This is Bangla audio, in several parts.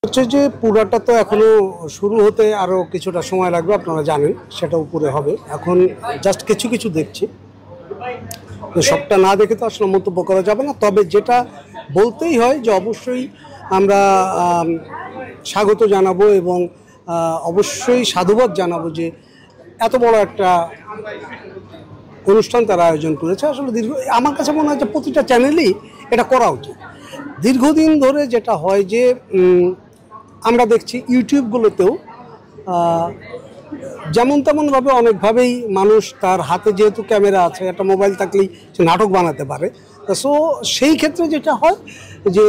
হচ্ছে যে পুরাটা তো এখনো শুরু হতে আরো কিছুটা সময় লাগবে, আপনারা জানেন সেটা উপরে হবে। এখন জাস্ট কিছু কিছু দেখছি, তো সবটা না দেখে তো আসলে মন্তব্য করা যাবে না। তবে যেটা বলতেই হয় যে অবশ্যই আমরা স্বাগত জানাবো এবং অবশ্যই সাধুবাদ জানাবো যে এত বড় একটা অনুষ্ঠান তারা আয়োজন করেছে। আসলে আমার কাছে মনে হয় যে প্রতিটা চ্যানেলই এটা করা উচিত। দীর্ঘদিন ধরে যেটা হয় যে আমরা দেখছি ইউটিউবগুলোতেও যেমন তেমনভাবে অনেকভাবেই মানুষ তার হাতে যেহেতু ক্যামেরা আছে, একটা মোবাইল থাকলেই সে নাটক বানাতে পারে। সো সেই ক্ষেত্রে যেটা হয় যে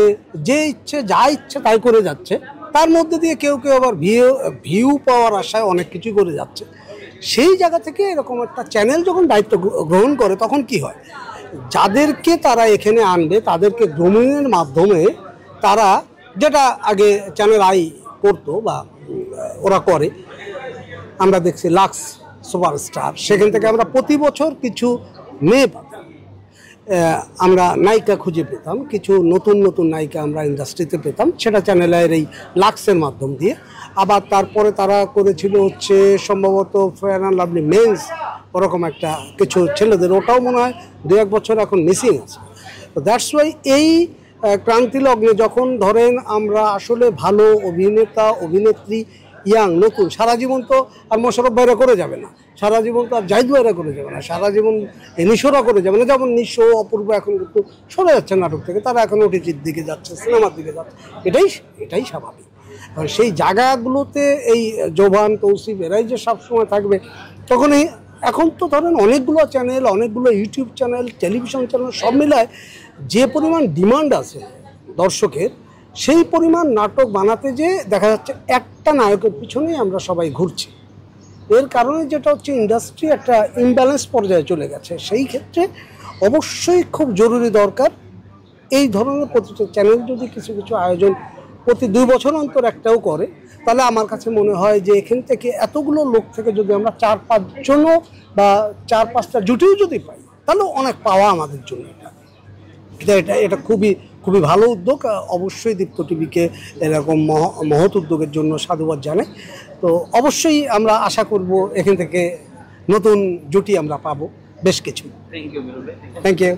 যে ইচ্ছে যা ইচ্ছে তাই করে যাচ্ছে, তার মধ্যে দিয়ে কেউ কেউ আবার ভিউ পাওয়ার আশায় অনেক কিছু করে যাচ্ছে। সেই জায়গা থেকে এরকম একটা চ্যানেল যখন দায়িত্ব গ্রহণ করে তখন কি হয়, যাদেরকে তারা এখানে আনবে তাদেরকে গ্রুমিংয়ের মাধ্যমে তারা, যেটা আগে চ্যানেল আই করতো বা ওরা করে, আমরা দেখছি লাক্স সুপারস্টার, সেখান থেকে আমরা প্রতি বছর কিছু মেয়ে পেতাম, আমরা নায়িকা খুঁজে পেতাম, কিছু নতুন নতুন নায়িকা আমরা ইন্ডাস্ট্রিতে পেতাম, সেটা চ্যানেলের এই লাক্সের মাধ্যম দিয়ে। আবার তারপরে তারা করেছিল হচ্ছে সম্ভবত ফেয়ার অ্যান্ড লাভলি মেন্স, ওরকম একটা কিছু ছেলেদের, ওটাও মনে হয় 2-1 বছর এখন মিসিং আছে। তো দ্যাটস ওয়াই এই ক্রান্তি লগ্নে যখন ধরেন আমরা আসলে ভালো অভিনেতা অভিনেত্রী ইয়াং নতুন, সারা জীবন তো আর মোশাররফ ভাইরা করে যাবে না, সারা জীবন তো আর জাহিদ ভাইরা করে যাবে না, সারা জীবন নিশোরা করে যাবে না। যেমন নিশো অপূর্ব এখন কিন্তু সরে যাচ্ছে নাটক থেকে, তারা এখন ওটিটির দিকে যাচ্ছে, সিনেমার দিকে যাচ্ছে, এটাই স্বাভাবিক। আর সেই জায়গাগুলোতে এই জোভান তৌসিফ এরাই যে সবসময় থাকবে তখনই। এখন তো ধরেন অনেকগুলো চ্যানেল, অনেকগুলো ইউটিউব চ্যানেল, টেলিভিশন চ্যানেল সব মিলায় যে পরিমাণ ডিমান্ড আছে দর্শকের, সেই পরিমাণ নাটক বানাতে যে দেখা যাচ্ছে একটা নায়কের পিছনেই আমরা সবাই ঘুরছি। এর কারণে যেটা হচ্ছে ইন্ডাস্ট্রি একটা ইমব্যালেন্স পর্যায়ে চলে গেছে। সেই ক্ষেত্রে অবশ্যই খুব জরুরি দরকার এই ধরনের প্রতিটা চ্যানেল যদি কিছু কিছু আয়োজন প্রতি 2 বছর অন্তর একটাও করে, তাহলে আমার কাছে মনে হয় যে এখান থেকে এতগুলো লোক থেকে যদি আমরা 4-5 জনও বা 4-5টা জুটিও যদি পাই, তাহলে অনেক পাওয়া আমাদের জন্য। এটা খুবই ভালো উদ্যোগ। অবশ্যই দীপ্ত টিভিকে এরকম মহৎ উদ্যোগের জন্য সাধুবাদ জানাই। তো অবশ্যই আমরা আশা করব এখান থেকে নতুন জুটি আমরা পাবো বেশ কিছু। Thank you.